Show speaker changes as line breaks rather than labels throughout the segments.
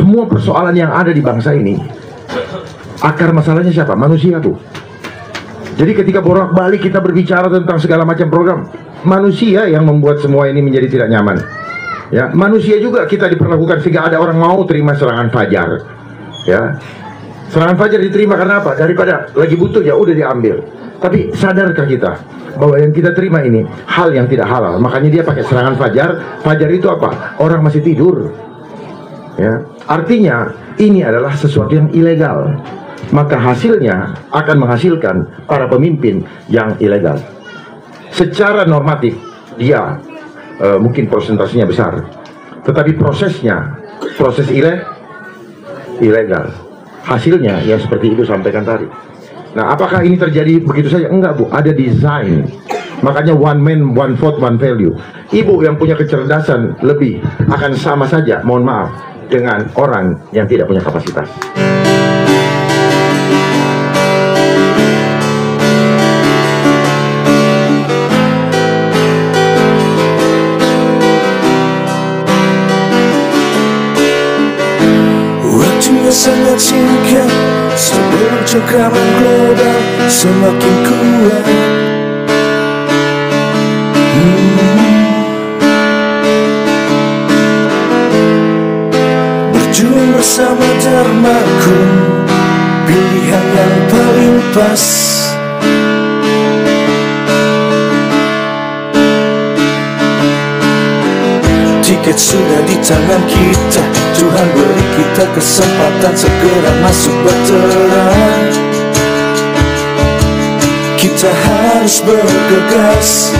semua persoalan yang ada di bangsa ini, akar masalahnya siapa? Manusia, Bu. Jadi ketika bolak-balik kita berbicara tentang segala macam program, manusia yang membuat semua ini menjadi tidak nyaman. Ya, manusia juga kita diperlakukan sehingga ada orang mau terima serangan fajar. Ya, serangan fajar diterima karena apa? Daripada lagi butuh ya udah diambil. Tapi sadarkah kita bahwa yang kita terima ini hal yang tidak halal? Makanya dia pakai serangan fajar. Fajar itu apa? Orang masih tidur. Ya, artinya ini adalah sesuatu yang ilegal. Maka hasilnya akan menghasilkan para pemimpin yang ilegal. Secara normatif dia mungkin persentasenya besar, tetapi prosesnya proses ilegal. Hasilnya yang seperti Ibu sampaikan tadi. Nah, apakah ini terjadi begitu saja? Enggak, Bu. Ada desain. Makanya one man, one vote, one value. Ibu yang punya kecerdasan lebih akan sama saja, mohon maaf, dengan orang yang tidak punya kapasitas.
Sangat singkat sebelum cengkraman global semakin kuat. Berjuang bersama Dharmaku, pilihan yang paling pas. Tiket sudah di tangan kita, Tuhan beri kita kesempatan segera masuk berterang. Kita harus bergegas,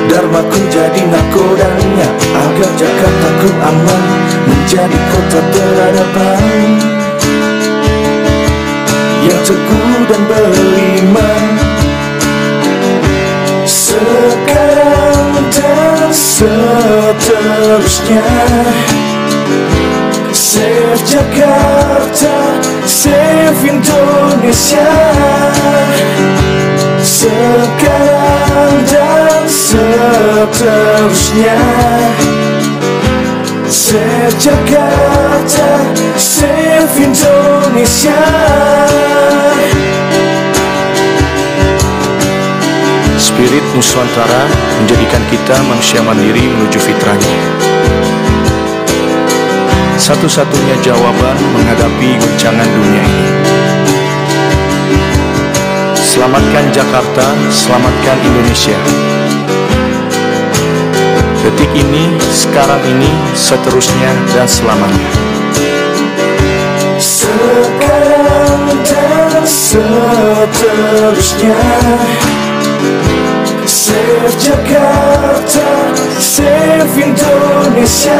Dharmaku jadi nakodanya, agar Jakartaku aman, menjadi kota beradaban, yang teguh dan beriman. Sekarang dan seterusnya, Save Jakarta, Save Indonesia. Sekarang dan seterusnya, Save Jakarta, Save Indonesia.
Spirit Nusantara menjadikan kita manusia mandiri menuju fitrahnya. Satu-satunya jawaban menghadapi guncangan dunia ini. Selamatkan Jakarta, selamatkan Indonesia. Detik ini, sekarang ini, seterusnya dan selamanya.
Sekarang dan seterusnya, Save Jakarta, Save Indonesia.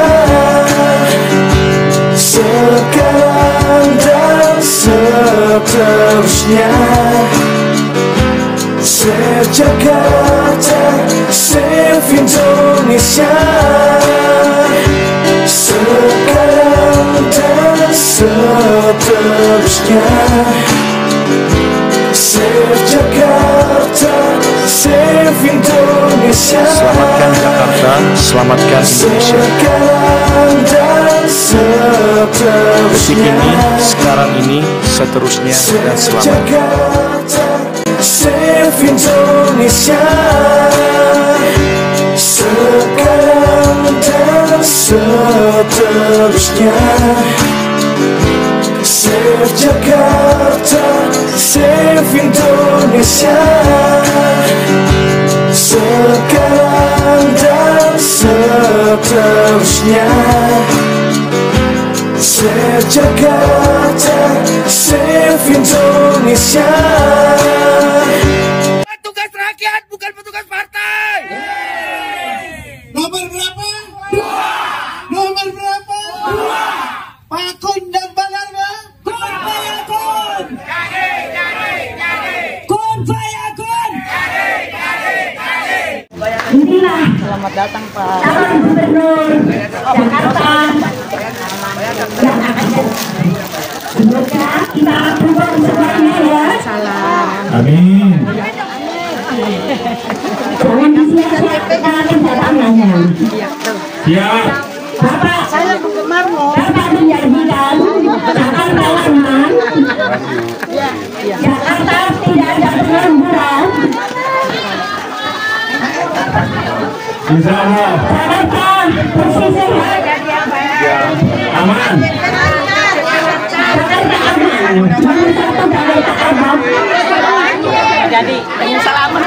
Sekarang dan seterusnya, Save Jakarta, Save Indonesia. Sekarang dan seterusnya, Save Jakarta, Save Indonesia.
Selamatkan Jakarta, selamatkan Indonesia.
Sekarang dan seterusnya,
Detik ini, sekarang ini, seterusnya dan selamanya.
Jakarta, Save Indonesia. Sekarang dan seterusnya, Save Jakarta, Save Indonesia. Sekarang dan seterusnya, Save Jakarta, Save Indonesia.
Petugas rakyat bukan petugas partai.
Nomor berapa? 2. Nomor berapa? 2. Pak Kun dan Bang Arma? Kun Fayakun. Jadi. Kun Fayakun. Jadi.
Inilah
Selamat datang Pak.
calon gubernur Jakarta yang akan semoga kita berdoa semuanya ya.
Salam.
Amin.
Jangan disia-siakan kendaraan.
Siap.
Bapak,
Saya penggemar mau.
Bapak Jakarta tidak ada pengangguran.
Insya Allah
Jakarta bersih sehat.
aman.
Jakarta aman. Manusia pegawai tak aman.
Jadi salaman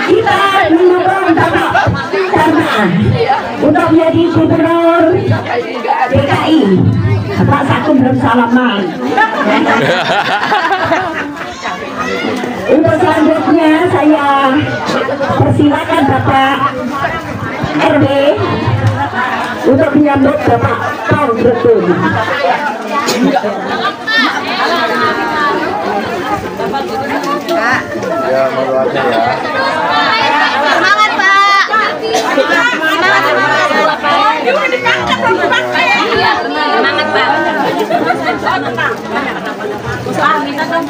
Kita mendukung Bapak Dharma untuk menjadi gubernur DKI. Bapak satu belum salaman. Untuk selanjutnya saya persilakan Bapak RW untuk menyambut Bapak Paul Bretun.
Ya, malu aja ya.
Semangat Pak. Semangat Pak. Minta dong.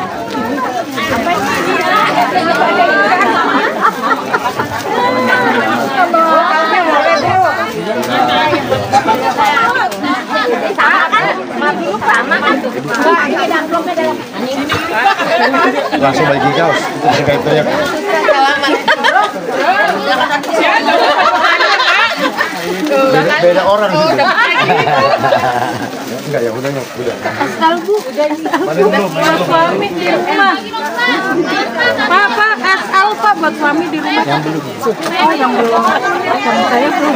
Langsung bagi kaos. Itu terkait teriak. Beda orang sih. Enggak ya, udah nyok, udah.
Asal Bu, udah
Belum.
suami di rumah. Pak, asal Pak buat suami di rumah.
Yang belum.
Oh, yang belum. Saya belum.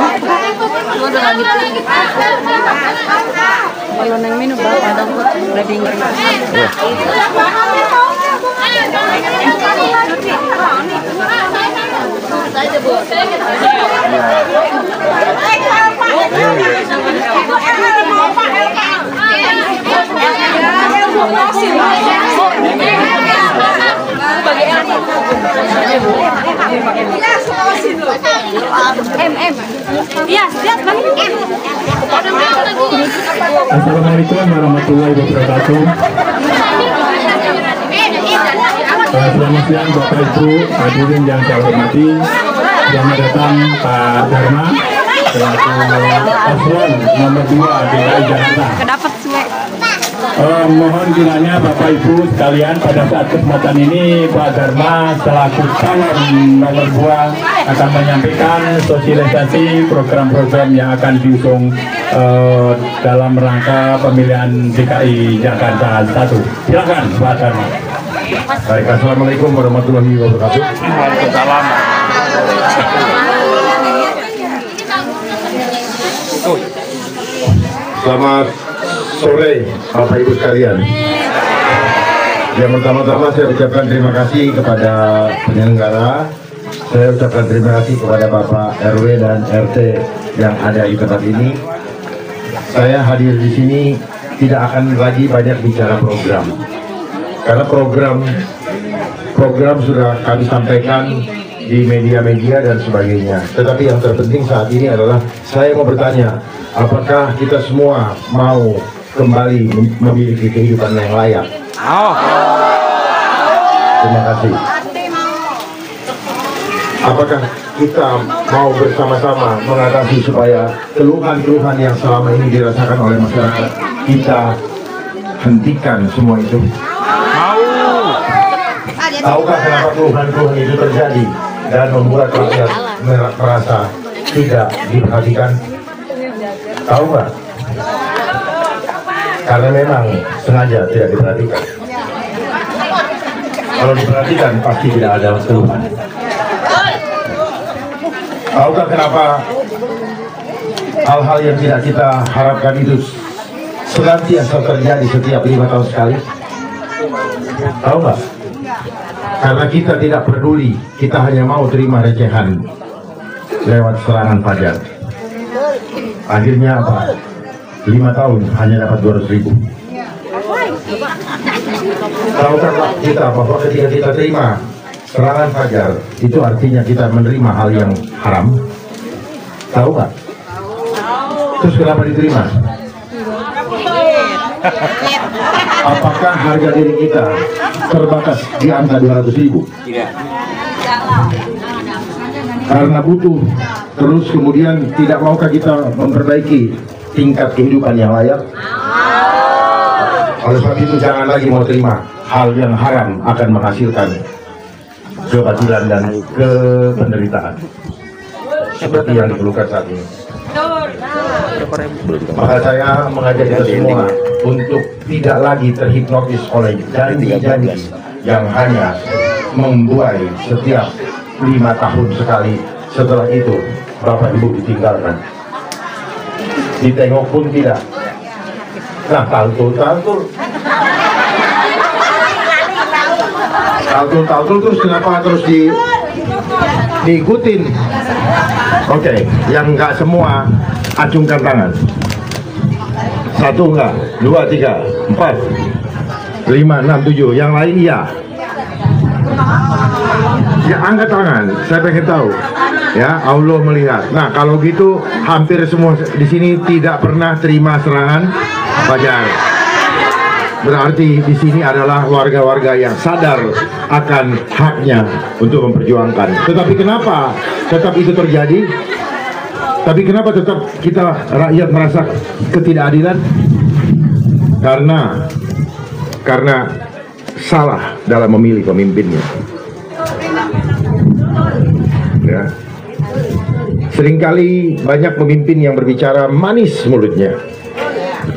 Lu udah lagi tinggi. Kalau neng minum Bapak ada udah dingin. Iya, siap Bang.
Assalamualaikum warahmatullahi wabarakatuh. Selamat siang Bapak Ibu hadirin yang saya hormati. Selamat datang Pak Dharma selaku paslon nomor 2 DKI Jakarta.
Kedapat suwe.
Mohon kiranya Bapak Ibu sekalian pada saat kesempatan ini Pak Dharma selaku calon nomor 2 akan menyampaikan sosialisasi program-program yang akan diusung dalam rangka pemilihan DKI Jakarta 1. Silakan Pak Dharma.
Baik, assalamualaikum warahmatullahi wabarakatuh.
Waalaikumsalam.
Selamat sore Bapak Ibu sekalian. Yang pertama-tama saya ucapkan terima kasih kepada penyelenggara. Saya ucapkan terima kasih kepada Bapak RW dan RT yang ada di tempat ini. Saya hadir di sini tidak akan lagi banyak bicara program. Karena program sudah kami sampaikan di media-media dan sebagainya. Tetapi yang terpenting saat ini adalah saya mau bertanya, apakah kita semua mau kembali memiliki kehidupan yang layak? Terima kasih. Apakah kita mau bersama-sama mengatasi supaya keluhan-keluhan yang selama ini dirasakan oleh masyarakat kita hentikan semua itu? Tahukah kenapa keluhan-keluhan itu terjadi dan membuat rakyat merasa tidak diperhatikan? Tahu nggak? Karena memang sengaja tidak diperhatikan. Kalau diperhatikan pasti tidak ada keluhan. Tahukah kenapa hal-hal yang tidak kita harapkan itu senantiasa terjadi setiap 5 tahun sekali? Tahu nggak? Karena kita tidak peduli, kita hanya mau terima recehan lewat serangan fajar. Akhirnya apa? 5 tahun hanya dapat 200.000. Tahukah kita bahwa ketika kita terima serangan fajar itu artinya kita menerima hal yang haram? Tahu nggak? Terus kenapa diterima? Apakah harga diri kita terbatas di angka 200.000? Tidak. Karena butuh, terus kemudian tidak maukah kita memperbaiki tingkat kehidupan yang layak. Oleh sebab itu jangan lagi mau terima hal yang haram akan menghasilkan kebatilan dan penderitaan seperti yang dikeluhkan saat ini. Maka saya mengajak kita semua untuk tidak lagi terhipnotis oleh janji-janji yang hanya membuai setiap 5 tahun sekali. Setelah itu Bapak Ibu ditinggalkan, ditengok pun tidak. Nah, taltul terus kenapa terus diikutin? Oke, yang enggak semua acungkan tangan. 1 enggak, 2, 3, 4, 5, 6, 7. Yang lain iya. Ya angkat tangan, saya pengen tahu. Ya, Allah melihat. Nah, kalau gitu hampir semua di sini tidak pernah terima serangan fajar. Berarti di sini adalah warga-warga yang sadar akan haknya untuk memperjuangkan. Tetapi kenapa tetap itu terjadi? Tapi kenapa tetap kita rakyat merasa ketidakadilan? Karena salah dalam memilih pemimpinnya. Ya. Seringkali banyak pemimpin yang berbicara manis mulutnya,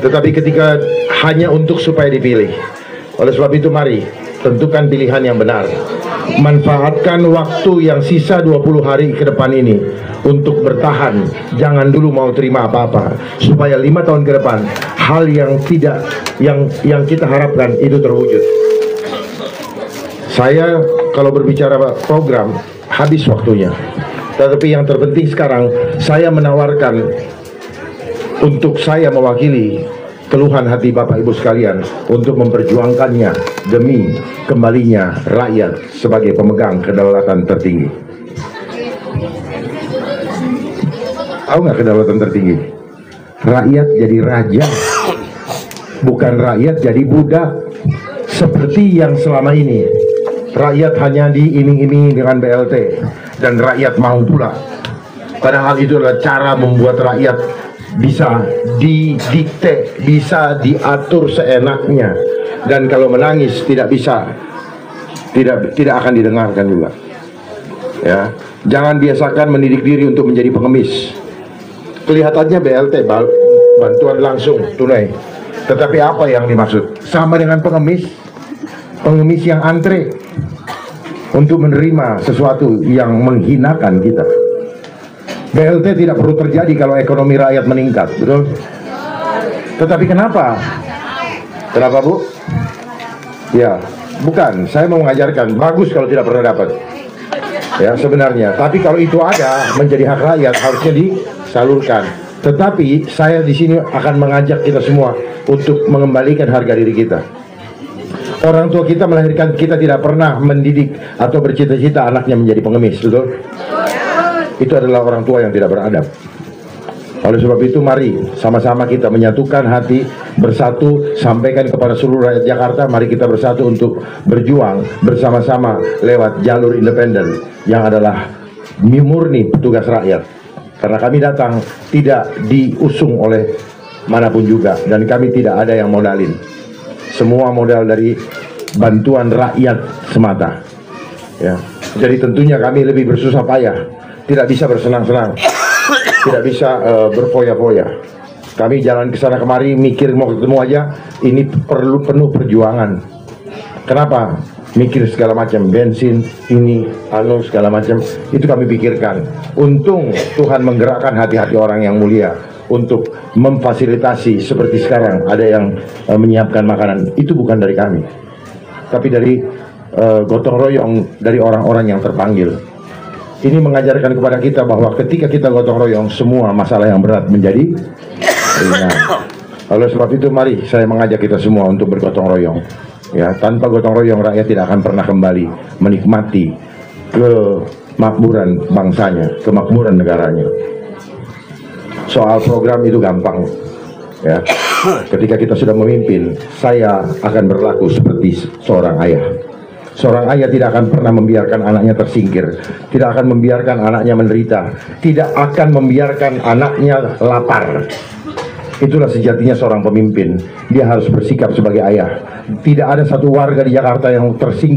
tetapi ketika hanya untuk supaya dipilih. Oleh sebab itu mari tentukan pilihan yang benar. Manfaatkan waktu yang sisa 20 hari ke depan ini untuk bertahan. Jangan dulu mau terima apa-apa, supaya 5 tahun ke depan hal yang kita harapkan itu terwujud. Saya kalau berbicara program habis waktunya. Tetapi yang terpenting sekarang saya menawarkan untuk saya mewakili keluhan hati Bapak Ibu sekalian untuk memperjuangkannya demi kembalinya rakyat sebagai pemegang kedaulatan tertinggi. Tahu nggak kedaulatan tertinggi? Rakyat jadi raja, bukan rakyat jadi budak. Seperti yang selama ini rakyat hanya diiming-imingi dengan BLT dan rakyat mau pula. Padahal itu adalah cara membuat rakyat bisa didikte, bisa diatur seenaknya, dan kalau menangis tidak akan didengarkan juga. Ya, jangan biasakan mendidik diri untuk menjadi pengemis. Kelihatannya BLT, bantuan langsung tunai, tetapi apa yang dimaksud? Sama dengan pengemis yang antre untuk menerima sesuatu yang menghinakan kita. BLT tidak perlu terjadi kalau ekonomi rakyat meningkat, betul? Tetapi kenapa? Kenapa, Bu? Ya, bukan. Saya mau mengajarkan, bagus kalau tidak pernah dapat. Ya, sebenarnya. Tapi kalau itu ada menjadi hak rakyat, harusnya disalurkan. Tetapi saya di sini akan mengajak kita semua untuk mengembalikan harga diri kita. Orang tua kita melahirkan kita tidak pernah mendidik atau bercita-cita anaknya menjadi pengemis, betul? Itu adalah orang tua yang tidak beradab. Oleh sebab itu mari sama-sama kita menyatukan hati, bersatu, sampaikan kepada seluruh rakyat Jakarta, mari kita bersatu untuk berjuang bersama-sama lewat jalur independen yang adalah murni petugas rakyat. Karena kami datang tidak diusung oleh manapun juga, dan kami tidak ada yang modalin. Semua modal dari bantuan rakyat semata. Ya. Jadi tentunya kami lebih bersusah payah. Tidak bisa bersenang-senang, tidak bisa berfoya-foya. Kami jalan ke sana kemari, mikir mau ketemu aja, ini perlu penuh perjuangan. Kenapa? Mikir segala macam, bensin, ini, segala macam, itu kami pikirkan. Untung Tuhan menggerakkan hati-hati orang yang mulia untuk memfasilitasi seperti sekarang ada yang menyiapkan makanan. Itu bukan dari kami, tapi dari gotong royong dari orang-orang yang terpanggil. Ini mengajarkan kepada kita bahwa ketika kita gotong royong, semua masalah yang berat menjadi ringan. Oleh sebab itu mari saya mengajak kita semua untuk bergotong royong. Ya, tanpa gotong royong rakyat tidak akan pernah kembali menikmati kemakmuran bangsanya, kemakmuran negaranya. Soal program itu gampang. Ya, ketika kita sudah memimpin, saya akan berlaku seperti seorang ayah. Seorang ayah tidak akan pernah membiarkan anaknya tersingkir, tidak akan membiarkan anaknya menderita, tidak akan membiarkan anaknya lapar. Itulah sejatinya seorang pemimpin. Dia harus bersikap sebagai ayah. Tidak ada satu warga di Jakarta yang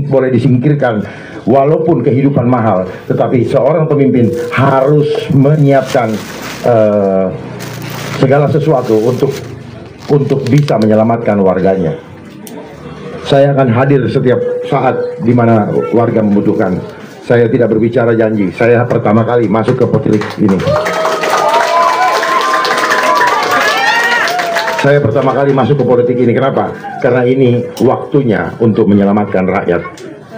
boleh disingkirkan walaupun kehidupan mahal. Tetapi seorang pemimpin harus menyiapkan segala sesuatu untuk bisa menyelamatkan warganya. Saya akan hadir setiap saat di mana warga membutuhkan. Saya tidak berbicara janji. Saya pertama kali masuk ke politik ini. Saya pertama kali masuk ke politik ini. Kenapa? Karena ini waktunya untuk menyelamatkan rakyat.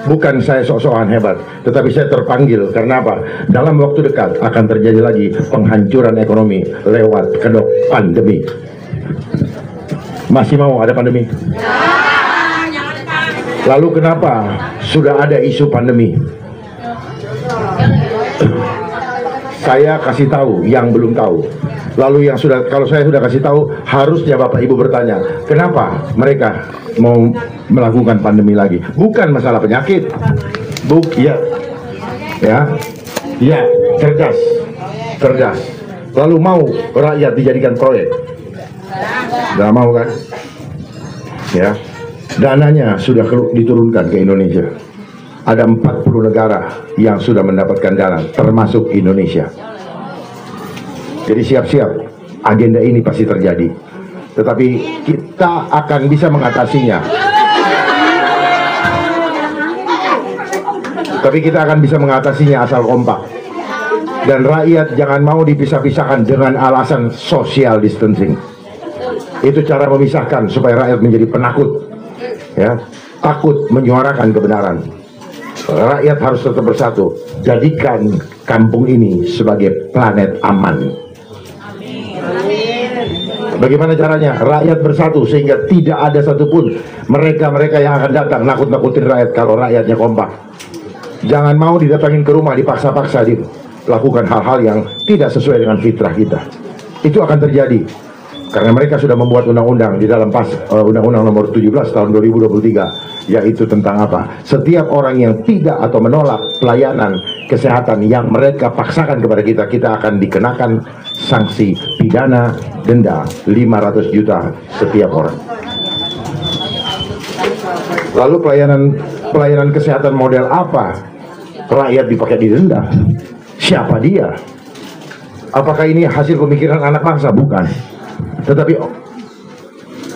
Bukan saya sok-sokan hebat, tetapi saya terpanggil. Karena apa? Dalam waktu dekat akan terjadi lagi penghancuran ekonomi lewat kedok pandemi. Masih mau ada pandemi? Lalu kenapa sudah ada isu pandemi? Saya kasih tahu yang belum tahu. Lalu yang sudah, kalau saya sudah kasih tahu, harusnya Bapak Ibu bertanya, kenapa mereka mau melakukan pandemi lagi? Bukan masalah penyakit. Ya, cerdas. Lalu mau rakyat dijadikan proyek? Nggak mau kan? Ya, dananya sudah diturunkan ke Indonesia. Ada 40 negara yang sudah mendapatkan dana, termasuk Indonesia. Jadi siap-siap, agenda ini pasti terjadi. Tetapi kita akan bisa mengatasinya. Tapi kita akan bisa mengatasinya asal kompak. Dan rakyat jangan mau dipisah-pisahkan dengan alasan social distancing. Itu cara memisahkan supaya rakyat menjadi penakut. Ya, takut menyuarakan kebenaran. Rakyat harus tetap bersatu. Jadikan kampung ini sebagai planet aman. Bagaimana caranya? Rakyat bersatu sehingga tidak ada satupun mereka-mereka yang akan datang nakut-nakutin rakyat kalau rakyatnya kompak. Jangan mau didatangin ke rumah, dipaksa-paksa dilakukan hal-hal yang tidak sesuai dengan fitrah kita. Itu akan terjadi karena mereka sudah membuat undang-undang di dalam Undang-Undang Nomor 17 tahun 2023, yaitu tentang apa? Setiap orang yang tidak atau menolak pelayanan kesehatan yang mereka paksakan kepada kita, kita akan dikenakan sanksi pidana denda 500 juta setiap orang. Lalu pelayanan kesehatan model apa rakyat dipakai didenda? Siapa dia? Apakah ini hasil pemikiran anak bangsa? Bukan. Tetapi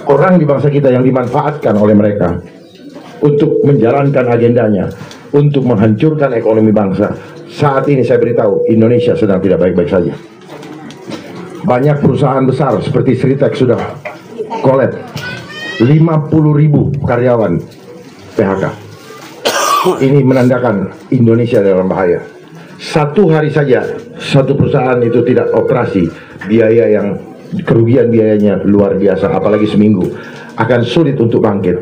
orang di bangsa kita yang dimanfaatkan oleh mereka untuk menjalankan agendanya, untuk menghancurkan ekonomi bangsa. Saat ini saya beritahu, Indonesia sedang tidak baik-baik saja. Banyak perusahaan besar seperti Sritek sudah collapse. 50.000 karyawan PHK. Ini menandakan Indonesia dalam bahaya. Satu hari saja satu perusahaan itu tidak operasi, kerugian biayanya luar biasa. Apalagi seminggu akan sulit untuk bangkit.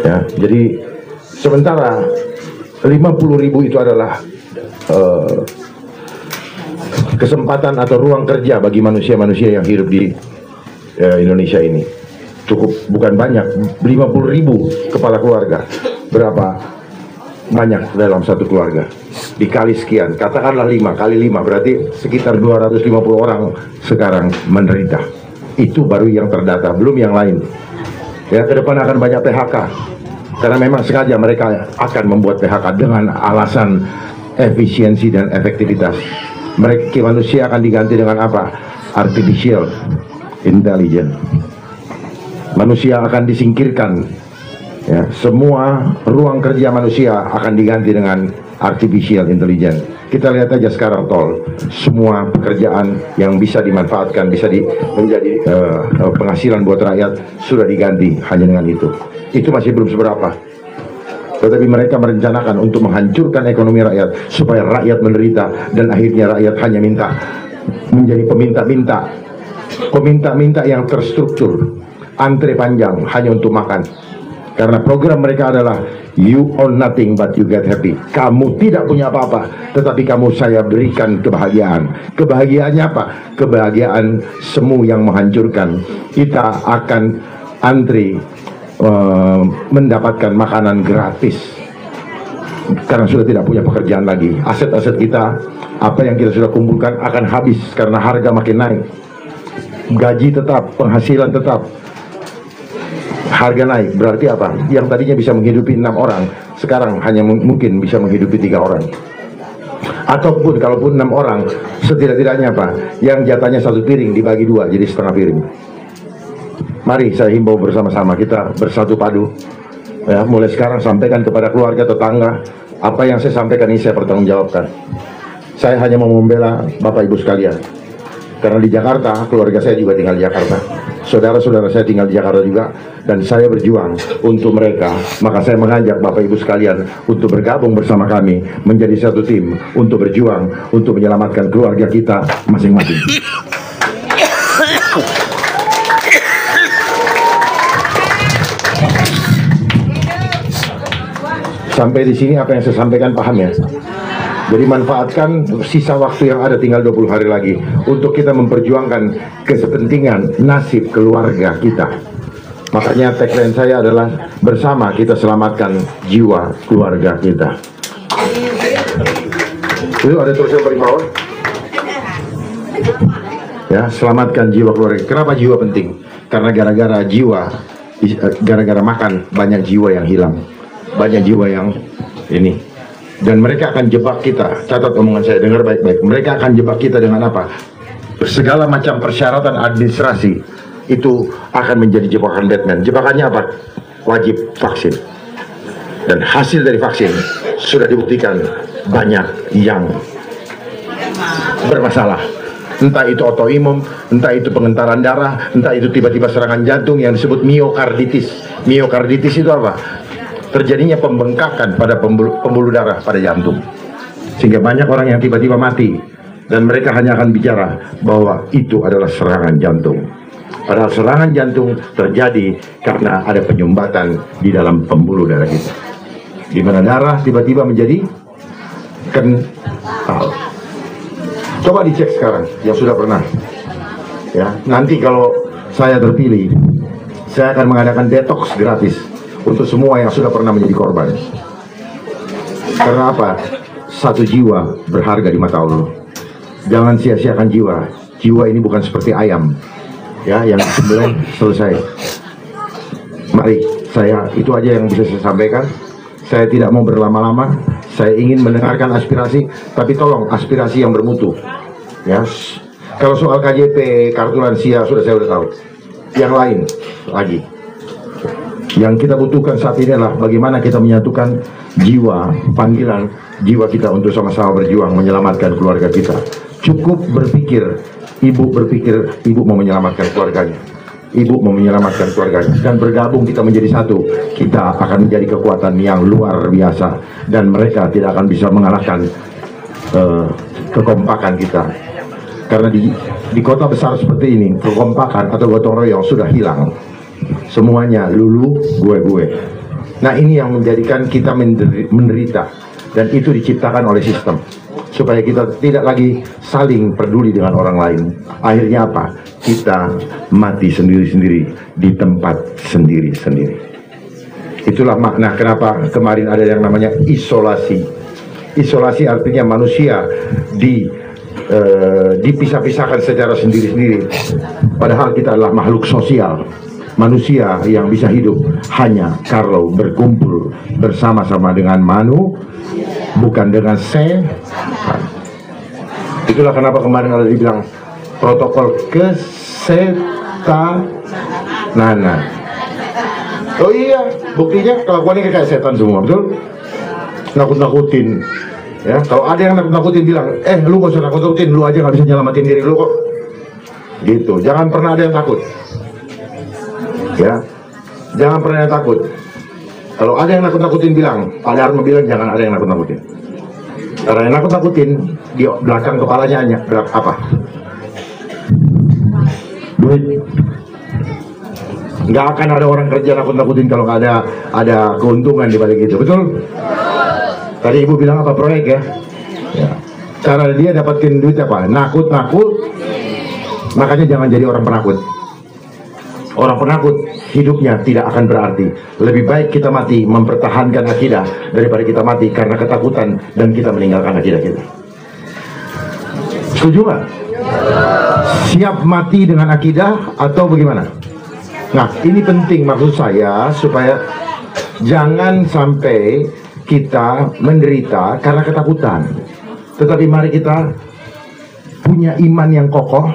Ya, jadi sementara 50.000 itu adalah kesempatan atau ruang kerja bagi manusia-manusia yang hidup di Indonesia ini. Cukup, bukan banyak, 50.000 kepala keluarga. Berapa banyak dalam satu keluarga? Dikali sekian, katakanlah 5 kali 5, berarti sekitar 250 orang sekarang menderita. Itu baru yang terdata, belum yang lain. Ya, ke depan akan banyak PHK. Karena memang sengaja mereka akan membuat PHK dengan alasan efisiensi dan efektivitas. Mereka manusia akan diganti dengan apa? Artificial intelligence. Manusia akan disingkirkan. Ya, semua ruang kerja manusia akan diganti dengan artificial intelligence. Kita lihat aja sekarang tol. Semua pekerjaan yang bisa dimanfaatkan, bisa menjadi penghasilan buat rakyat sudah diganti hanya dengan itu. Itu masih belum seberapa. Tetapi mereka merencanakan untuk menghancurkan ekonomi rakyat supaya rakyat menderita dan akhirnya rakyat hanya menjadi peminta-minta yang terstruktur, antre panjang hanya untuk makan. Karena program mereka adalah you own nothing but you get happy. Kamu tidak punya apa-apa, tetapi saya berikan kebahagiaan. Kebahagiaannya apa? Kebahagiaan semu yang menghancurkan. Kita akan antri mendapatkan makanan gratis karena sudah tidak punya pekerjaan lagi. Aset-aset kita, apa yang kita sudah kumpulkan akan habis karena harga makin naik. gaji tetap, penghasilan tetap, harga naik. Berarti apa? Yang tadinya bisa menghidupi 6 orang, sekarang hanya mungkin bisa menghidupi 3 orang. Ataupun kalaupun 6 orang, setidak-tidaknya apa? Yang jatahnya 1 piring dibagi 2 jadi setengah piring. Mari saya himbau bersama-sama kita bersatu padu. Ya, mulai sekarang sampaikan kepada keluarga, tetangga, apa yang saya sampaikan ini saya pertanggungjawabkan. Saya hanya mau membela Bapak Ibu sekalian. Karena di Jakarta, keluarga saya juga tinggal di Jakarta. Saudara-saudara saya tinggal di Jakarta juga. Dan saya berjuang untuk mereka. Maka saya mengajak Bapak Ibu sekalian untuk bergabung bersama kami menjadi satu tim untuk berjuang untuk menyelamatkan keluarga kita masing-masing. Sampai di sini apa yang saya sampaikan paham ya? Jadi manfaatkan sisa waktu yang ada, tinggal 20 hari lagi, untuk kita memperjuangkan kepentingan nasib keluarga kita. Makanya tagline saya adalah bersama kita selamatkan jiwa keluarga kita. Itu ada tulisan paling bawah. Ya, selamatkan jiwa keluarga. Kenapa jiwa penting? Karena gara-gara jiwa, gara-gara makan banyak jiwa yang hilang, banyak jiwa yang ini. Dan mereka akan jebak kita. Catat omongan saya, dengar baik-baik. Mereka akan jebak kita dengan apa? Segala macam persyaratan administrasi itu akan menjadi jebakan Batman. Jebakannya apa? Wajib vaksin. Dan hasil dari vaksin sudah dibuktikan banyak yang bermasalah. Entah itu autoimun, entah itu pengentaran darah, entah itu tiba-tiba serangan jantung yang disebut miokarditis. Miokarditis itu apa? Terjadinya pembengkakan pada pembuluh darah pada jantung, sehingga banyak orang yang tiba-tiba mati, dan mereka hanya akan bicara bahwa itu adalah serangan jantung. Padahal serangan jantung terjadi karena ada penyumbatan di dalam pembuluh darah kita, di mana darah tiba-tiba menjadi kental. Coba dicek sekarang yang sudah pernah. Ya, nanti kalau saya terpilih, saya akan mengadakan detox gratis untuk semua yang sudah pernah menjadi korban. Karena apa? Satu jiwa berharga di mata Allah. Jangan sia-siakan jiwa. Jiwa ini bukan seperti ayam, ya, yang disembelih selesai. Mari, itu aja yang bisa saya sampaikan. Saya tidak mau berlama-lama. Saya ingin mendengarkan aspirasi, tapi tolong aspirasi yang bermutu. Ya, kalau soal KJP, kartu lansia saya sudah tahu. Yang lain lagi. Yang kita butuhkan saat ini adalah bagaimana kita menyatukan jiwa, panggilan jiwa kita untuk sama-sama berjuang menyelamatkan keluarga kita. Cukup berpikir, ibu mau menyelamatkan keluarganya. Ibu mau menyelamatkan keluarganya. Dan bergabung kita menjadi satu. Kita akan menjadi kekuatan yang luar biasa. Dan mereka tidak akan bisa mengalahkan kekompakan kita. Karena di kota besar seperti ini, kekompakan atau gotong royong sudah hilang. Semuanya lulu gue. Nah, ini yang menjadikan kita menderita, dan itu diciptakan oleh sistem supaya kita tidak lagi saling peduli dengan orang lain. Akhirnya apa? Kita mati sendiri-sendiri di tempat sendiri-sendiri. Itulah makna kenapa kemarin ada yang namanya isolasi. Isolasi artinya manusia dipisah-pisahkan secara sendiri-sendiri, padahal kita adalah makhluk sosial. Manusia yang bisa hidup hanya kalau berkumpul bersama-sama dengan bukan dengan setan. Itulah kenapa kemarin ada dibilang protokol kesetanan. Oh iya, buktinya kelakuannya kayak setan semua, betul? Nakut-nakutin. Ya, kalau ada yang nakut-nakutin bilang, lu gak usah nakut-nakutin, lu aja gak bisa nyelamatin diri lu kok. Gitu, jangan pernah ada yang takut. Ya, jangan pernah takut. Kalau ada yang nakut-nakutin bilang, Pak Dharma bilang jangan ada yang nakut-nakutin. Karena yang nakut-nakutin di belakang kepalanya hanya apa? Duit. Nggak akan ada orang kerja nakut-nakutin kalau nggak ada keuntungan di balik itu, betul? Tadi ibu bilang apa, proyek ya? Ya. Cara dia dapatin duit apa? Nakut-nakut. Makanya jangan jadi orang penakut. Orang penakut hidupnya tidak akan berarti. Lebih baik kita mati mempertahankan akidah daripada kita mati karena ketakutan dan kita meninggalkan akidah kita. Setuju nggak? Siap mati dengan akidah atau bagaimana? Nah, ini penting maksud saya supaya jangan sampai kita menderita karena ketakutan. Tetapi mari kita punya iman yang kokoh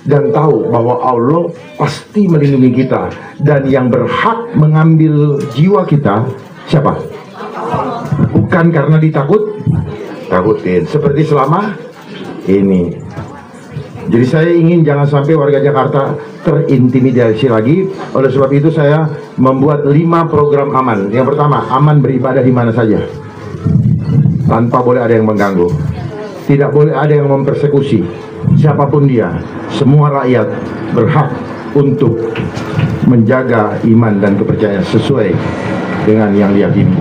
dan tahu bahwa Allah pasti melindungi kita, dan yang berhak mengambil jiwa kita siapa? Bukan karena takutin seperti selama ini. Jadi saya ingin jangan sampai warga Jakarta terintimidasi lagi. Oleh sebab itu saya membuat 5 program aman. Yang pertama, aman beribadah di mana saja tanpa boleh ada yang mengganggu. Tidak boleh ada yang mempersekusi siapapun dia. Semua rakyat berhak untuk menjaga iman dan kepercayaan sesuai dengan yang diyakini.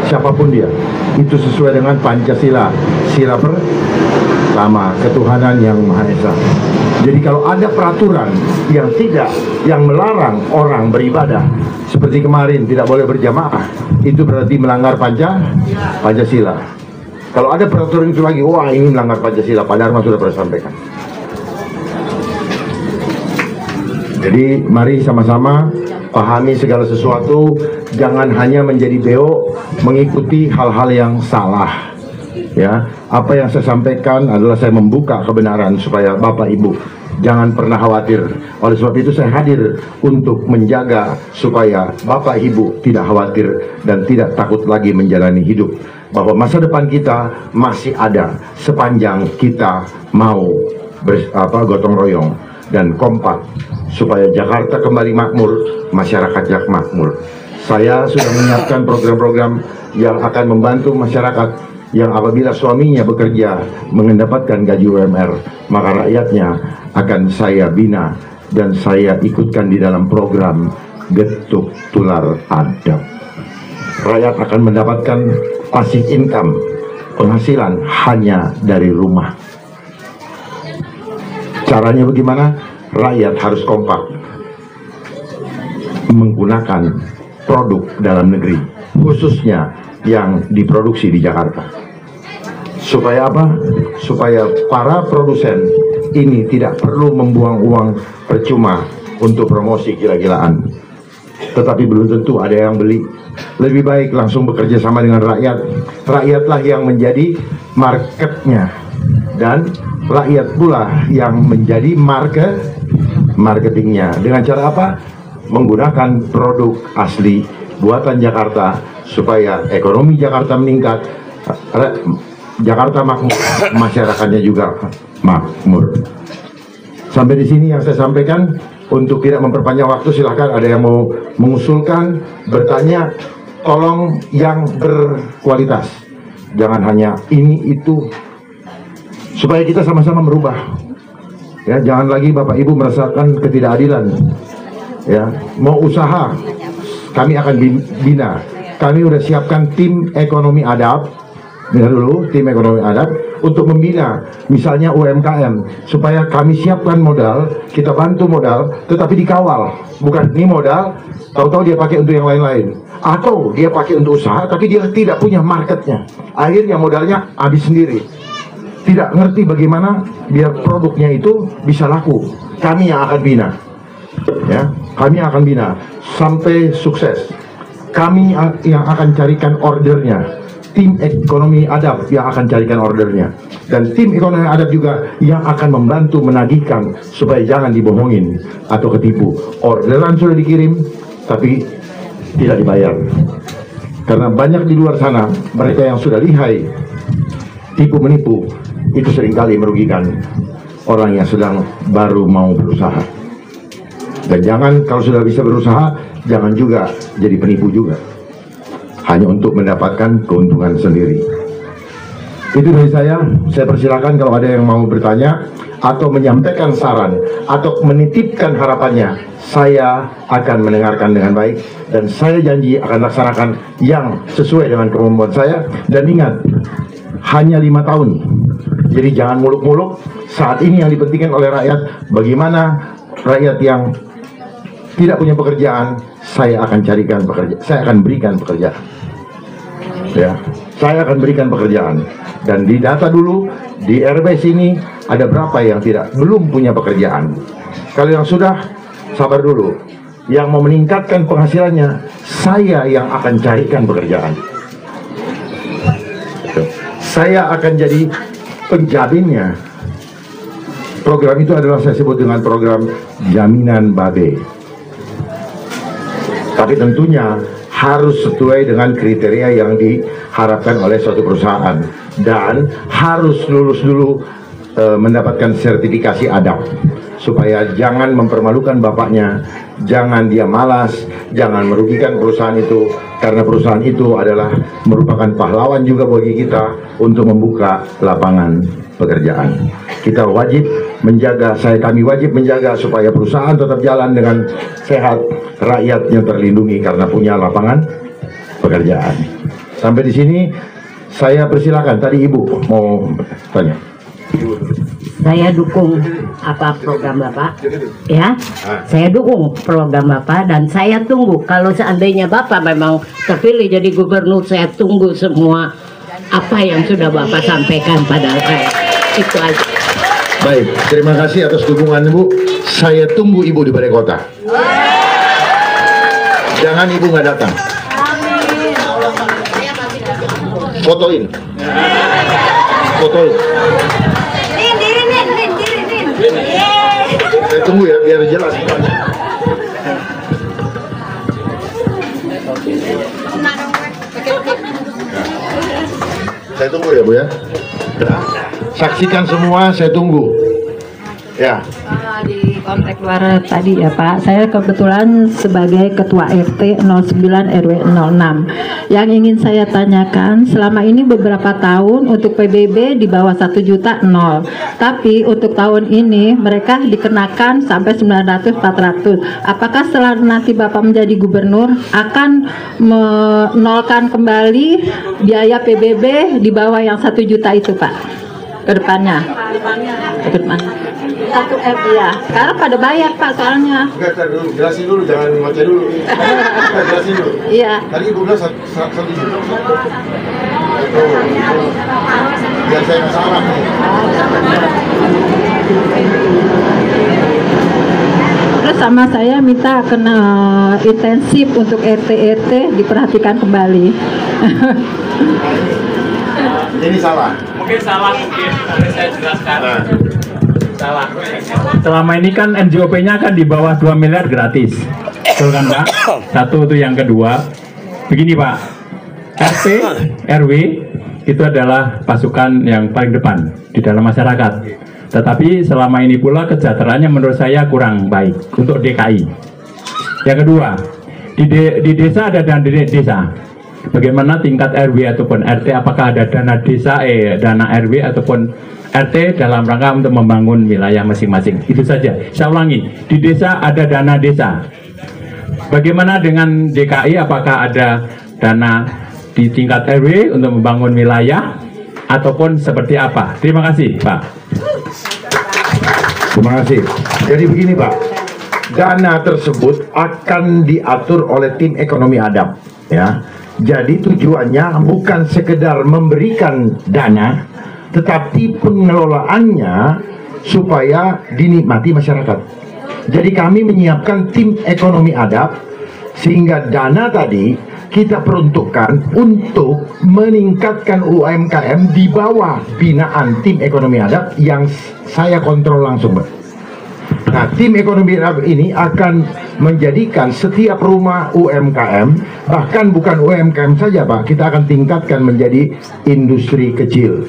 Siapapun dia, itu sesuai dengan Pancasila, sila pertama, ketuhanan yang Maha Esa. Jadi kalau ada peraturan yang melarang orang beribadah, seperti kemarin tidak boleh berjamaah, itu berarti melanggar Pancasila. Kalau ada peraturan itu lagi, wah ini melanggar Pancasila, padahal sudah pernah sampaikan. Jadi mari sama-sama pahami segala sesuatu, jangan hanya menjadi beo mengikuti hal-hal yang salah. Ya, apa yang saya sampaikan adalah saya membuka kebenaran supaya Bapak Ibu jangan pernah khawatir. Oleh sebab itu saya hadir untuk menjaga supaya Bapak Ibu tidak khawatir dan tidak takut lagi menjalani hidup. Bahwa masa depan kita masih ada sepanjang kita mau gotong royong dan kompak supaya Jakarta kembali makmur, masyarakatnya makmur. Saya sudah menyiapkan program-program yang akan membantu masyarakat yang apabila suaminya bekerja mendapatkan gaji UMR, maka rakyatnya akan saya bina dan saya ikutkan di dalam program Getuk Tular Adab. Rakyat akan mendapatkan passive income, penghasilan hanya dari rumah. Caranya bagaimana? Rakyat harus kompak menggunakan produk dalam negeri, khususnya yang diproduksi di Jakarta. Supaya apa? Supaya para produsen ini tidak perlu membuang uang percuma untuk promosi gila-gilaan. Tetapi belum tentu ada yang beli. Lebih baik langsung bekerja sama dengan rakyat. Rakyatlah yang menjadi marketnya, dan rakyat pula yang menjadi marketingnya. Dengan cara apa? Menggunakan produk asli buatan Jakarta supaya ekonomi Jakarta meningkat, Jakarta makmur, masyarakatnya juga makmur. Sampai di sini yang saya sampaikan. Untuk tidak memperpanjang waktu, silahkan ada yang mau mengusulkan, bertanya, tolong yang berkualitas, jangan hanya ini itu, supaya kita sama-sama merubah. Ya, jangan lagi Bapak Ibu merasakan ketidakadilan. Ya, mau usaha, kami akan bina. Kami udah siapkan tim ekonomi adab. Dengar dulu, tim ekonomi adab untuk membina misalnya UMKM, supaya kami siapkan modal, kita bantu modal, tetapi dikawal. Bukan ini modal, tahu-tahu dia pakai untuk yang lain-lain, atau dia pakai untuk usaha, tapi dia tidak punya marketnya. Akhirnya modalnya habis sendiri. Tidak ngerti bagaimana biar produknya itu bisa laku. Kami yang akan bina, ya, kami akan bina sampai sukses. Kami yang akan carikan ordernya. Tim ekonomi adab yang akan carikan ordernya, dan tim ekonomi adab juga yang akan membantu menagihkan supaya jangan dibohongin atau ketipu. Orderan sudah dikirim tapi tidak dibayar, karena banyak di luar sana mereka yang sudah lihai tipu menipu. Itu seringkali merugikan orang yang sedang baru mau berusaha. Dan jangan, kalau sudah bisa berusaha, jangan juga jadi penipu juga, hanya untuk mendapatkan keuntungan sendiri. Itu dari saya persilakan kalau ada yang mau bertanya atau menyampaikan saran atau menitipkan harapannya, saya akan mendengarkan dengan baik, dan saya janji akan laksanakan yang sesuai dengan kemampuan saya. Dan ingat, hanya 5 tahun, jadi jangan muluk-muluk. Saat ini yang dipentingkan oleh rakyat, bagaimana rakyat yang tidak punya pekerjaan, saya akan carikan pekerjaan, saya akan berikan pekerjaan. Ya, saya akan berikan pekerjaan, dan didata dulu di RW sini ada berapa yang belum punya pekerjaan? Kalau yang sudah, sabar dulu. Yang mau meningkatkan penghasilannya, saya yang akan carikan pekerjaan. Saya akan jadi penjaminnya. Program itu adalah saya sebut dengan program jaminan babe. Tapi tentunya harus sesuai dengan kriteria yang diharapkan oleh suatu perusahaan dan harus lulus dulu mendapatkan sertifikasi adab supaya jangan mempermalukan bapaknya, jangan dia malas, jangan merugikan perusahaan itu, karena perusahaan itu adalah merupakan pahlawan juga bagi kita untuk membuka lapangan pekerjaan. Kita wajib menjaga, kami wajib menjaga supaya perusahaan tetap jalan dengan sehat, rakyatnya terlindungi karena punya lapangan pekerjaan. Sampai di sini saya persilakan. Tadi Ibu mau tanya.
Saya dukung apa program Bapak, ya. Saya dukung program Bapak dan saya tunggu kalau seandainya Bapak memang terpilih jadi gubernur, saya tunggu semua apa yang sudah Bapak sampaikan pada saya. Itu aja.
Baik, terima kasih atas dukungan Ibu. Saya tunggu Ibu di Balai Kota. Jangan Ibu nggak datang. Fotoin. Fotoin. Saya tunggu ya, biar jelas. Saya tunggu ya Bu ya. Saksikan semua, saya tunggu. Ya.
Di Komplek Luar tadi ya Pak, saya kebetulan sebagai Ketua RT 09 RW 06. Yang ingin saya tanyakan, selama ini beberapa tahun untuk PBB di bawah 1 juta nol. Tapi untuk tahun ini mereka dikenakan sampai 900-400. Apakah setelah nanti Bapak menjadi gubernur akan menolkan kembali biaya PBB di bawah yang 1 juta itu Pak? Ke depannya. Ke depan. 1 M ya. Sekarang pada bayar Pak soalnya.
Jelasin dulu, jangan baca dulu. Jelasin dulu.
Iya.
Tadi Ibu bilang 1 juta. Biar saya nggak salah nih.
Terus sama saya minta kena intensif untuk RT diperhatikan kembali.
Ini salah.
Mungkin salah, nanti saya jelaskan. Salah. Selama ini kan NJOP-nya kan di bawah 2 miliar gratis. Betul kan Pak? Satu itu. Yang kedua, begini Pak, RT, RW itu adalah pasukan yang paling depan di dalam masyarakat. Tetapi selama ini pula kesejahteraannya menurut saya kurang baik untuk DKI. Yang kedua, di desa ada dana desa. Bagaimana tingkat RW ataupun RT, apakah ada dana desa, dana RW ataupun RT dalam rangka untuk membangun wilayah masing-masing. Itu saja. Saya ulangi, di desa ada dana desa. Bagaimana dengan DKI, apakah ada dana di tingkat RW untuk membangun wilayah ataupun seperti apa? Terima kasih Pak.
Terima kasih. Jadi begini Pak, dana tersebut akan diatur oleh tim ekonomi adab, ya. Jadi tujuannya bukan sekedar memberikan dana, tetapi pengelolaannya supaya dinikmati masyarakat. Jadi kami menyiapkan tim ekonomi adab sehingga dana tadi kita peruntukkan untuk meningkatkan UMKM di bawah binaan tim ekonomi adab yang saya kontrol langsung, Pak. Nah, tim ekonomi adab ini akan menjadikan setiap rumah UMKM, bahkan bukan UMKM saja Pak, kita akan tingkatkan menjadi industri kecil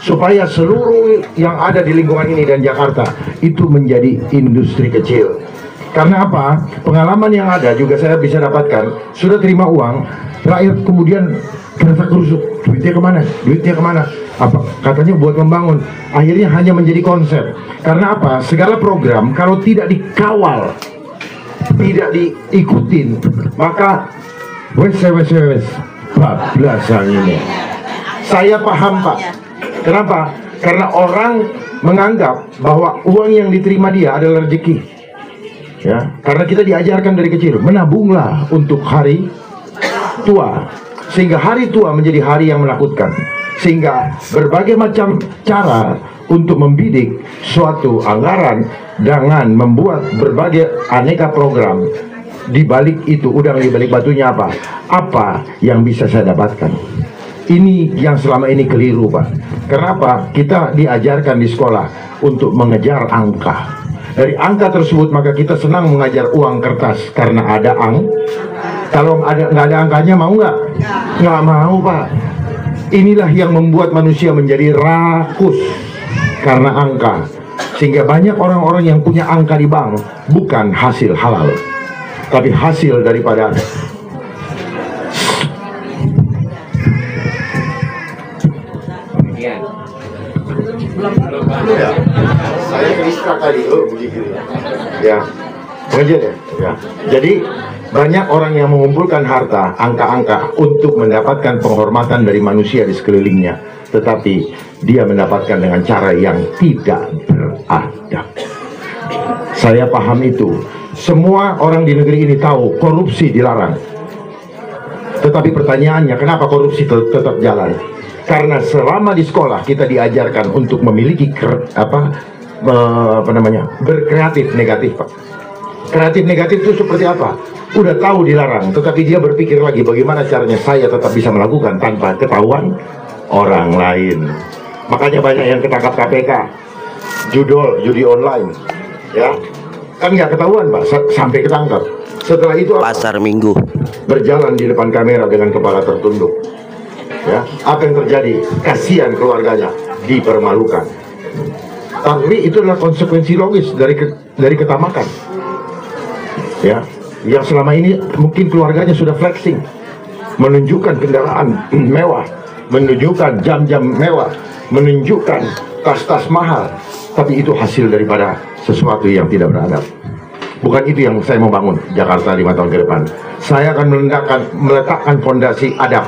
supaya seluruh yang ada di lingkungan ini dan Jakarta itu menjadi industri kecil. Karena apa? Pengalaman yang ada juga saya bisa dapatkan, sudah terima uang, rakyat kemudian kerasa kerusuk, duitnya kemana? Duitnya kemana? Apa? Katanya buat membangun. Akhirnya hanya menjadi konsep. Karena apa? Segala program kalau tidak dikawal, tidak diikutin, maka wes bablasan ini. Saya paham Pak. Kenapa? Karena orang menganggap bahwa uang yang diterima dia adalah rezeki. Ya, karena kita diajarkan dari kecil, menabunglah untuk hari tua, sehingga hari tua menjadi hari yang menakutkan. Sehingga berbagai macam cara untuk membidik suatu anggaran dengan membuat berbagai aneka program. Di balik itu, udang di balik batunya apa? Apa yang bisa saya dapatkan? Ini yang selama ini keliru, Pak. Kenapa? Kita diajarkan di sekolah untuk mengejar angka. Dari angka tersebut maka kita senang mengajar uang kertas karena ada Kalau nggak ada angkanya mau nggak? Nggak mau, Pak. Inilah yang membuat manusia menjadi rakus karena angka. Sehingga banyak orang-orang yang punya angka di bank bukan hasil halal, tapi hasil daripada ya. Saya distract tadi, begitu ya. Mengajar ya. Jadi banyak orang yang mengumpulkan harta, angka-angka untuk mendapatkan penghormatan dari manusia di sekelilingnya, tetapi dia mendapatkan dengan cara yang tidak beradab. Saya paham itu. Semua orang di negeri ini tahu korupsi dilarang. Tetapi pertanyaannya, kenapa korupsi tetap jalan? Karena selama di sekolah kita diajarkan untuk memiliki berkreatif negatif, Pak. Kreatif negatif itu seperti apa? Udah tahu dilarang, tetapi dia berpikir lagi bagaimana caranya saya tetap bisa melakukan tanpa ketahuan orang lain. Makanya banyak yang ketangkap KPK, judi online, ya kan nggak ketahuan, Pak, sampai ketangkap. Setelah itu
pasar minggu
berjalan di depan kamera dengan kepala tertunduk. Ya, apa yang terjadi? Kasihan keluarganya, dipermalukan. Tapi itu adalah konsekuensi logis dari ketamakan. Ya, yang selama ini mungkin keluarganya sudah flexing, menunjukkan kendaraan mewah, menunjukkan jam-jam mewah, menunjukkan tas-tas mahal, tapi itu hasil daripada sesuatu yang tidak beradab. Bukan itu yang saya mau bangun Jakarta 5 tahun ke depan. Saya akan meletakkan fondasi adab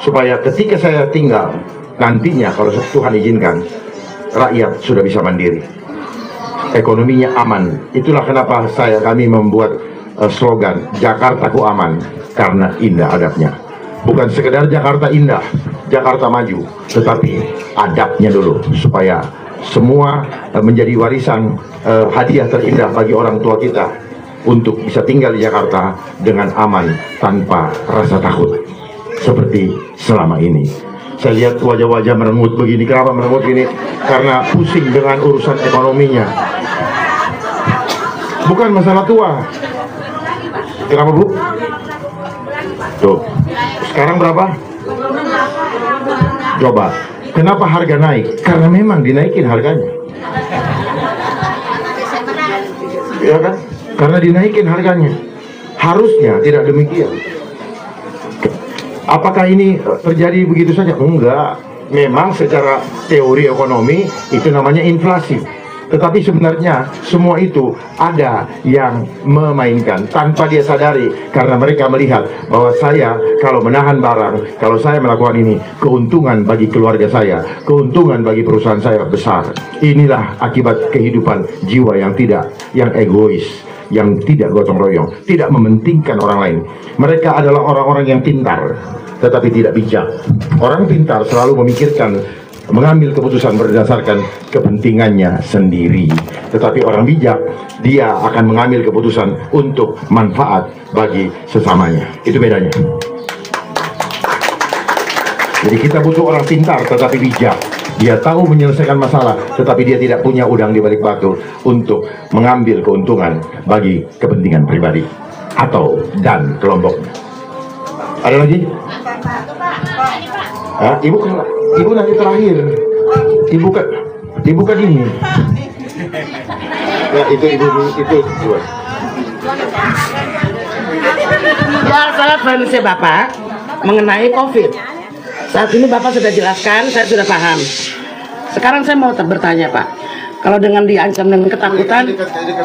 supaya ketika saya tinggal nantinya, kalau Tuhan izinkan, rakyat sudah bisa mandiri, ekonominya aman. Itulah kenapa kami membuat slogan Jakartaku aman, karena indah adabnya. Bukan sekedar Jakarta indah, Jakarta maju, tetapi adabnya dulu, supaya semua menjadi warisan hadiah terindah bagi orang tua kita untuk bisa tinggal di Jakarta dengan aman tanpa rasa takut seperti selama ini. Saya lihat wajah-wajah merengut begini. Kenapa merengut ini? Karena pusing dengan urusan ekonominya. Bukan masalah tua. Kenapa, Bu? Tuh, sekarang berapa? Coba, kenapa harga naik? Karena memang dinaikin harganya. Ya kan? Karena dinaikin harganya. Harusnya tidak demikian. Apakah ini terjadi begitu saja? Enggak. Memang secara teori ekonomi itu namanya inflasi. Tetapi sebenarnya semua itu ada yang memainkan tanpa dia sadari, karena mereka melihat bahwa saya kalau menahan barang, kalau saya melakukan ini, keuntungan bagi keluarga saya, keuntungan bagi perusahaan saya besar. Inilah akibat kehidupan jiwa yang egois, yang tidak gotong royong, tidak mementingkan orang lain. Mereka adalah orang-orang yang pintar tetapi tidak bijak. Orang pintar selalu memikirkan, mengambil keputusan berdasarkan kepentingannya sendiri. Tetapi orang bijak, dia akan mengambil keputusan untuk manfaat bagi sesamanya. Itu bedanya. Jadi kita butuh orang pintar tetapi bijak. Dia tahu menyelesaikan masalah, tetapi dia tidak punya udang di balik batu untuk mengambil keuntungan bagi kepentingan pribadi atau dan kelompoknya. Ada lagi? Ibu nanti terakhir. Ibu kan ini. Ya itu dua.
Ya, saya manusia Bapak mengenai COVID. Saat ini Bapak sudah jelaskan, saya sudah paham. Sekarang saya mau bertanya, Pak. Kalau dengan diancam dengan ketakutan,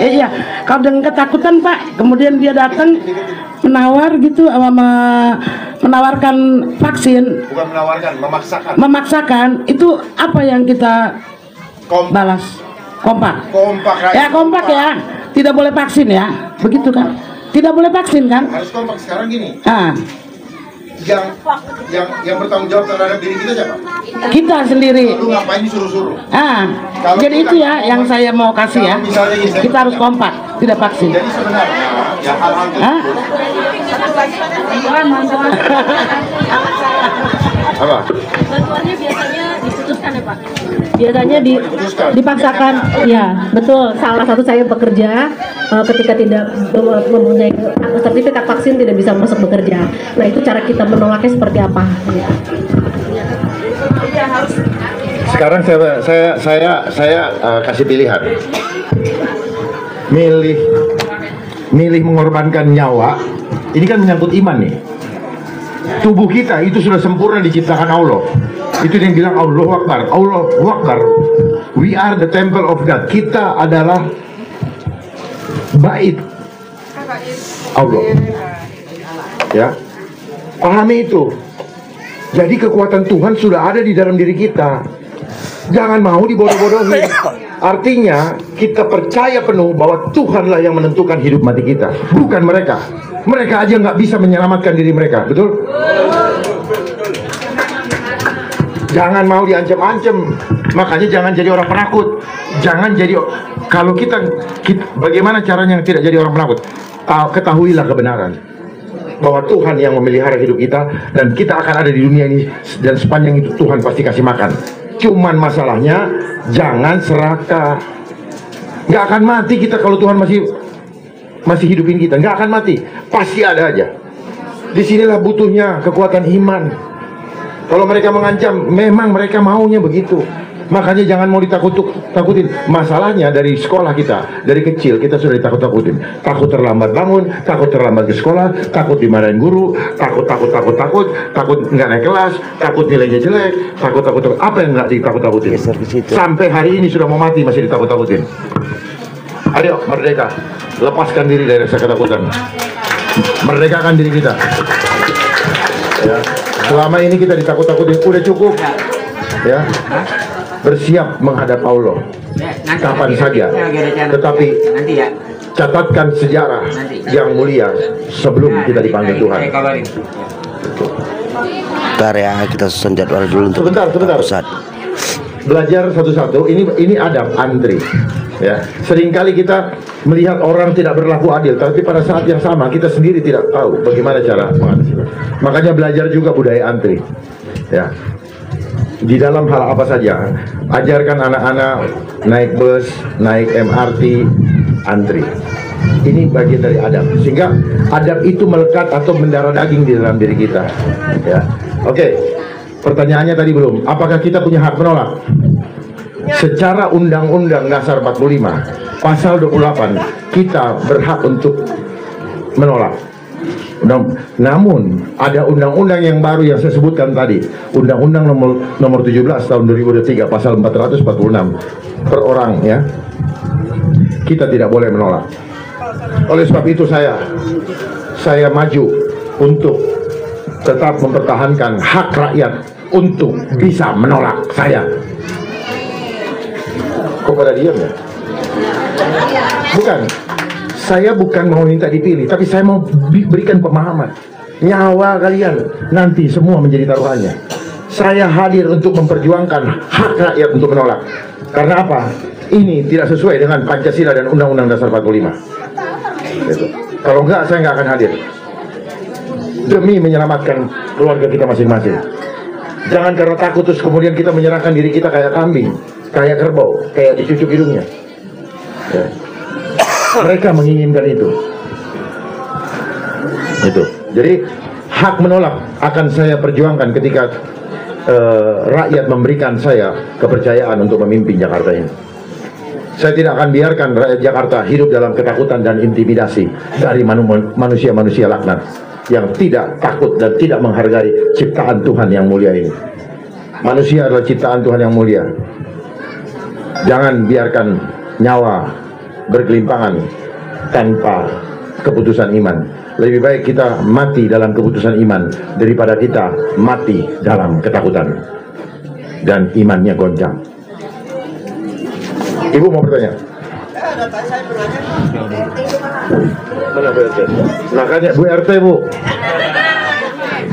iya, kalau dengan ketakutan, Pak, kemudian dia datang menawar gitu, menawarkan vaksin.
Bukan menawarkan, memaksakan.
Memaksakan, itu apa yang kita balas? Kompak. Ya, kompak ya. Tidak boleh vaksin ya, begitu kan? Tidak boleh vaksin kan?
Harus kompak sekarang gini. yang bertanggung jawab terhadap diri kita siapa?
Kita sendiri.
Lu ngapain disuruh-suruh?
Jadi itu ya yang saya mau kasih ya. Kita harus kompak, tidak vaksin.
Jadi sebenarnya ya hal-hal apa?
Bantuannya biasanya diputuskan ya Pak? Biasanya dipaksakan, ya betul. Salah satu saya bekerja ketika tidak mempunyai sertifikat vaksin tidak bisa masuk bekerja. Nah itu cara kita menolaknya seperti apa?
Sekarang saya kasih pilihan. Milih mengorbankan nyawa. Ini kan menyangkut iman nih. Tubuh kita itu sudah sempurna diciptakan Allah. Itu yang bilang Allahu Akbar. Allahu Akbar. We are the temple of God. Kita adalah bait Allah. Ya. Pahami itu. Jadi kekuatan Tuhan sudah ada di dalam diri kita. Jangan mau dibodoh-bodohi. Artinya kita percaya penuh bahwa Tuhanlah yang menentukan hidup mati kita, bukan mereka. Mereka aja nggak bisa menyelamatkan diri mereka, betul? Jangan mau diancam-ancam. Makanya jangan jadi orang penakut. Jangan jadi. Kalau kita bagaimana caranya tidak jadi orang penakut? Ketahuilah kebenaran bahwa Tuhan yang memelihara hidup kita, dan kita akan ada di dunia ini, dan sepanjang itu Tuhan pasti kasih makan. Cuman masalahnya jangan serakah. Nggak akan mati kita kalau Tuhan masih hidupin kita. Nggak akan mati, pasti ada aja. Disinilah butuhnya kekuatan iman. Kalau mereka mengancam, memang mereka maunya begitu. Makanya jangan mau takutin. Masalahnya dari sekolah kita, dari kecil kita sudah ditakut-takutin. Takut terlambat bangun, takut terlambat ke sekolah, takut dimarahin guru, takut nggak naik kelas, takut nilainya jelek, takut. Apa yang nggak ditakut-takutin? Sampai hari ini sudah mau mati masih ditakut-takutin. Ayo merdeka, lepaskan diri dari rasa ketakutan. Merdekakan diri kita. Ya. Selama ini kita ditakut-takutin, udah cukup. Ya. Bersiap menghadap Allah kapan saja, tetapi catatkan sejarah yang mulia sebelum kita dipanggil Tuhan.
Bentar ya, kita susun jadwal dulu untuk
sebentar. Belajar satu-satu. Ini adab antri. Ya, seringkali kita melihat orang tidak berlaku adil, tapi pada saat yang sama kita sendiri tidak tahu bagaimana cara mengatasi. Makanya belajar juga budaya antri. Ya. Di dalam hal apa saja, ajarkan anak-anak naik bus, naik MRT, antri. Ini bagian dari adab, sehingga adab itu melekat atau mendarah daging di dalam diri kita. Ya, oke. Pertanyaannya tadi belum. Apakah kita punya hak menolak? Secara Undang-Undang Dasar 45, Pasal 28, kita berhak untuk menolak. Namun ada undang-undang yang baru yang saya sebutkan tadi, Undang-Undang nomor 17 tahun 2003 pasal 446 per orang, ya. Kita tidak boleh menolak. Oleh sebab itu saya maju untuk tetap mempertahankan hak rakyat untuk bisa menolak saya. Kok pada diam ya? Bukan. Saya bukan mau minta dipilih, tapi saya mau berikan pemahaman. Nyawa kalian nanti semua menjadi taruhannya. Saya hadir untuk memperjuangkan hak rakyat untuk menolak. Karena apa? Ini tidak sesuai dengan Pancasila dan Undang-Undang Dasar 45. Gitu. Kalau enggak, saya enggak akan hadir. Demi menyelamatkan keluarga kita masing-masing. Jangan karena takut terus kemudian kita menyerahkan diri kita kayak kambing, kayak kerbau, kayak dicucuk hidungnya. Ya. Mereka menginginkan itu. Jadi hak menolak akan saya perjuangkan ketika rakyat memberikan saya kepercayaan untuk memimpin Jakarta ini. Saya tidak akan biarkan rakyat Jakarta hidup dalam ketakutan dan intimidasi dari manusia-manusia laknat yang tidak takut dan tidak menghargai ciptaan Tuhan yang mulia ini. Manusia adalah ciptaan Tuhan yang mulia. Jangan biarkan nyawa bergelimpangan tanpa keputusan iman. Lebih baik kita mati dalam keputusan iman daripada kita mati dalam ketakutan dan imannya goncang. Ibu mau bertanya? Mana Bu RT? Makanya Bu RT, Bu.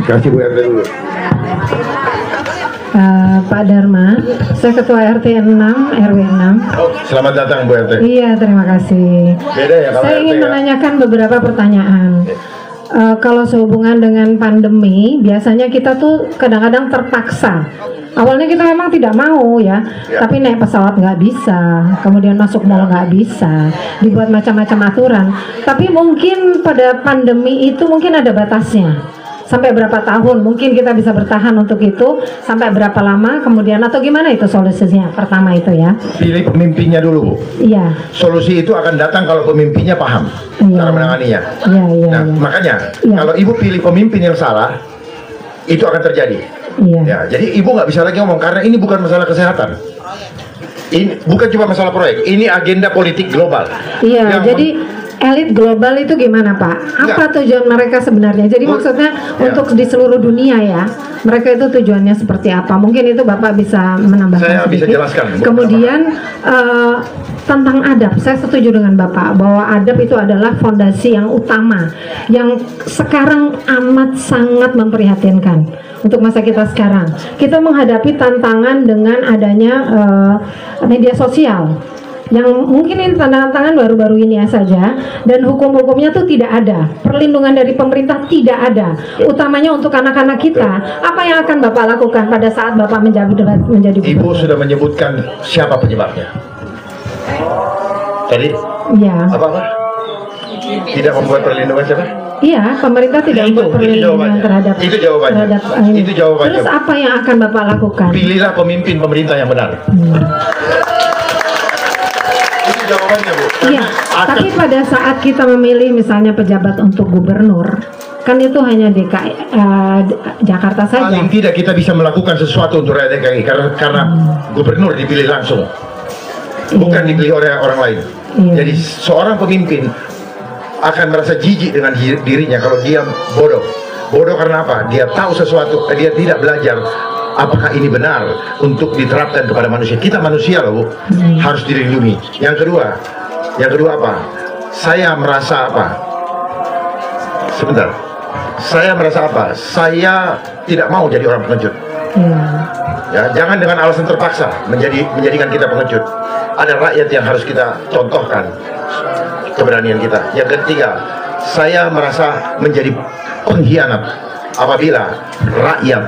Kasih Bu RT dulu.
Pak Dharma, saya Ketua RT 6 RW 6.
Oh, selamat datang Bu RT.
Iya, terima kasih.
Beda ya kalau
Saya
RT
ingin
ya?
menanyakan beberapa pertanyaan. Kalau sehubungan dengan pandemi, biasanya kita tuh kadang-kadang terpaksa. Awalnya kita memang tidak mau ya, tapi naik pesawat nggak bisa, kemudian masuk mall nggak bisa, dibuat macam-macam aturan. Tapi mungkin pada pandemi itu mungkin ada batasnya. Sampai berapa tahun mungkin kita bisa bertahan untuk itu, sampai berapa lama kemudian, atau gimana itu solusinya? Pertama itu ya.
Pilih pemimpinnya dulu Bu.
Iya.
Solusi itu akan datang kalau pemimpinnya paham cara menanganinya.
Iya, iya.
Nah,
Iya.
makanya
Iya.
kalau ibu pilih pemimpin yang salah, itu akan terjadi.
Iya.
Ya, jadi ibu nggak bisa lagi ngomong karena ini bukan masalah kesehatan. Ini bukan cuma masalah proyek, ini agenda politik global.
Iya,
Yang
jadi elit global itu gimana Pak? Apa tujuan mereka sebenarnya? Jadi maksudnya untuk di seluruh dunia ya, mereka itu tujuannya seperti apa? Mungkin itu Bapak bisa menambahkan
Saya bisa
sedikit.
jelaskan.
Kemudian tentang adab, saya setuju dengan Bapak bahwa adab itu adalah fondasi yang utama, yang sekarang amat sangat memprihatinkan untuk masa kita sekarang. Kita menghadapi tantangan dengan adanya media sosial, yang mungkin ini tantangan baru-baru ini ya saja, dan hukum-hukumnya tuh tidak ada, perlindungan dari pemerintah tidak ada, utamanya untuk anak-anak kita. Apa yang akan Bapak lakukan pada saat Bapak menjadi
Ibu
gubernur?
sudah menyebutkan siapa penyebabnya. Tadi
Iya.
apa? Tidak membuat perlindungan siapa?
Iya, pemerintah tidak membuat perlindungan terhadap
Itu jawabannya.
ini.
Itu jawabannya.
Terus apa yang akan Bapak lakukan?
Pilihlah pemimpin pemerintah yang benar. Itu jawabannya Bu.
Iya, tapi pada saat kita memilih misalnya pejabat untuk gubernur, kan itu hanya DKI Jakarta saja.
Paling tidak kita bisa melakukan sesuatu untuk rakyat DKI karena gubernur dipilih langsung, bukan dipilih oleh orang lain. Jadi seorang pemimpin akan merasa jijik dengan dirinya kalau dia bodoh. Bodoh karena apa? Dia tahu sesuatu, dia tidak belajar apakah ini benar untuk diterapkan kepada manusia. Kita manusia loh Bu, harus dilindungi. Yang kedua apa? Saya merasa apa? Sebentar. Saya merasa apa? Saya tidak mau jadi orang pengecut. Ya, jangan dengan alasan terpaksa menjadikan kita pengecut. Ada rakyat yang harus kita contohkan keberanian kita. Yang ketiga, saya merasa menjadi pengkhianat apabila rakyat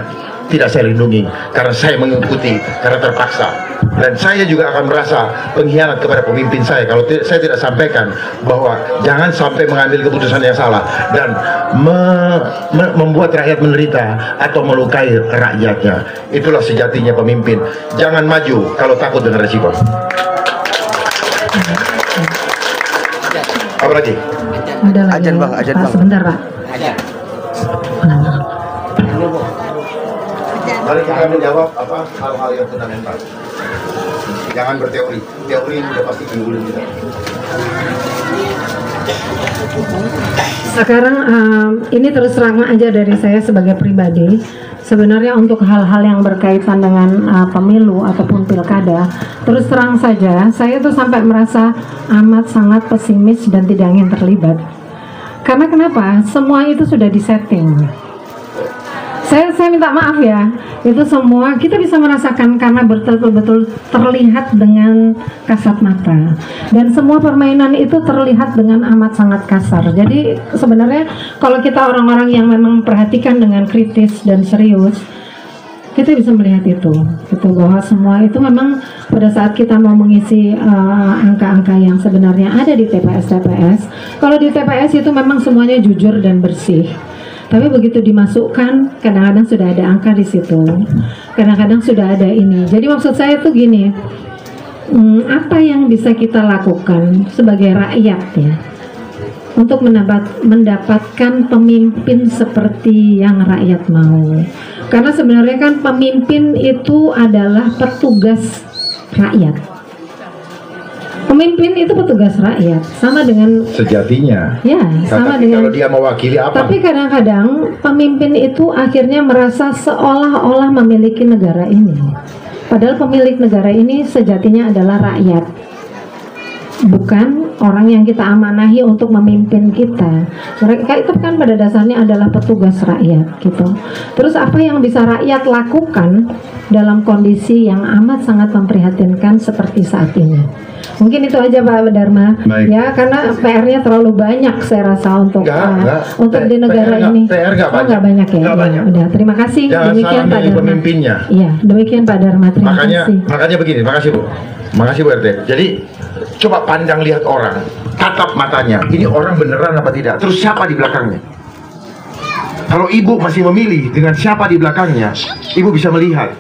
tidak saya lindungi karena saya mengikuti karena terpaksa. Dan saya juga akan merasa pengkhianat kepada pemimpin saya kalau saya tidak sampaikan bahwa jangan sampai mengambil keputusan yang salah dan membuat rakyat menderita atau melukai rakyatnya. Itulah sejatinya pemimpin. Jangan maju kalau takut dengan resiko. Apa lagi?
Ada lagi.
Ajan, Bang, ajan,
Pak,
Bang.
sebentar Pak.
Mari kita menjawab apa hal-hal yang fundamental. Jangan berteori. Teori udah pasti dulu kita.
Sekarang ini terus terang aja dari saya sebagai pribadi, sebenarnya untuk hal-hal yang berkaitan dengan pemilu ataupun pilkada, terus terang saja saya tuh sampai merasa amat sangat pesimis dan tidak ingin terlibat. Karena kenapa? Semua itu sudah disetting. Saya minta maaf ya, itu semua kita bisa merasakan karena betul-betul terlihat dengan kasat mata, dan semua permainan itu terlihat dengan amat sangat kasar. Jadi sebenarnya kalau kita orang-orang yang memang perhatikan dengan kritis dan serius, kita bisa melihat itu bahwa semua itu memang pada saat kita mau mengisi angka-angka yang sebenarnya ada di TPS. Kalau di TPS itu memang semuanya jujur dan bersih. Tapi begitu dimasukkan, kadang-kadang sudah ada angka di situ, kadang-kadang sudah ada ini. Jadi maksud saya tuh gini, apa yang bisa kita lakukan sebagai rakyat ya, untuk mendapatkan pemimpin seperti yang rakyat mau. Karena sebenarnya kan pemimpin itu adalah petugas rakyat. Pemimpin itu petugas rakyat, sama dengan
sejatinya.
Ya, sama dengan.
Kalau dia mewakili apa?
Tapi kadang-kadang pemimpin itu akhirnya merasa seolah-olah memiliki negara ini. Padahal pemilik negara ini sejatinya adalah rakyat, bukan orang yang kita amanahi untuk memimpin kita. Mereka itu kan pada dasarnya adalah petugas rakyat gitu. Terus apa yang bisa rakyat lakukan dalam kondisi yang amat sangat memprihatinkan seperti saat ini? Mungkin itu aja Pak Dharma.
Baik.
Ya, karena PR-nya terlalu banyak saya rasa untuk di negara ini.
PR nggak banyak.
Nggak banyak ya.
Nggak banyak.
Udah, terima kasih.
Jangan
Demikian
salah
Pak
milih
Dharma.
pemimpinnya.
Iya, demikian Pak Dharma. Terima kasih.
Makanya begini, makasih Bu. Makasih Bu RT. Jadi coba pandang lihat orang, tatap matanya. Ini orang beneran apa tidak? Terus siapa di belakangnya? Kalau ibu masih memilih dengan siapa di belakangnya, ibu bisa melihat.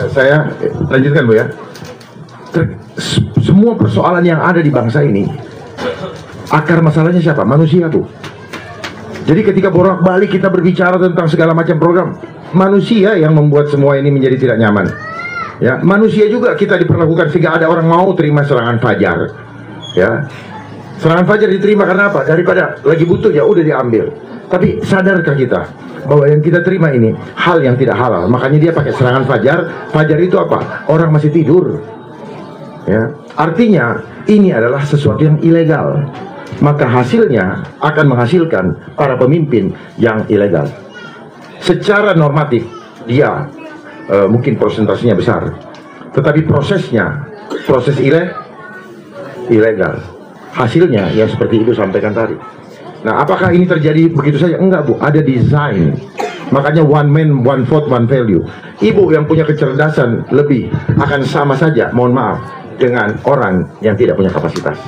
Saya lanjutkan Bu ya. Semua persoalan yang ada di bangsa ini, akar masalahnya siapa? Manusia Bu. Jadi ketika bolak-balik kita berbicara tentang segala macam program, manusia yang membuat semua ini menjadi tidak nyaman. Ya, manusia juga kita diperlakukan sehingga ada orang mau terima serangan fajar. Ya, serangan fajar diterima karena apa? Daripada lagi butuh ya udah diambil. Tapi sadarkah kita bahwa yang kita terima ini hal yang tidak halal? Makanya dia pakai serangan fajar. Fajar itu apa? Orang masih tidur. Ya, artinya ini adalah sesuatu yang ilegal. Maka hasilnya akan menghasilkan para pemimpin yang ilegal. Secara normatif dia mungkin persentasenya besar, tetapi prosesnya proses ilegal. Hasilnya yang seperti Ibu sampaikan tadi. Nah, apakah ini terjadi begitu saja? Enggak Bu, ada desain. Makanya one man, one vote, one value. Ibu yang punya kecerdasan lebih akan sama saja, mohon maaf, dengan orang yang tidak punya kapasitas.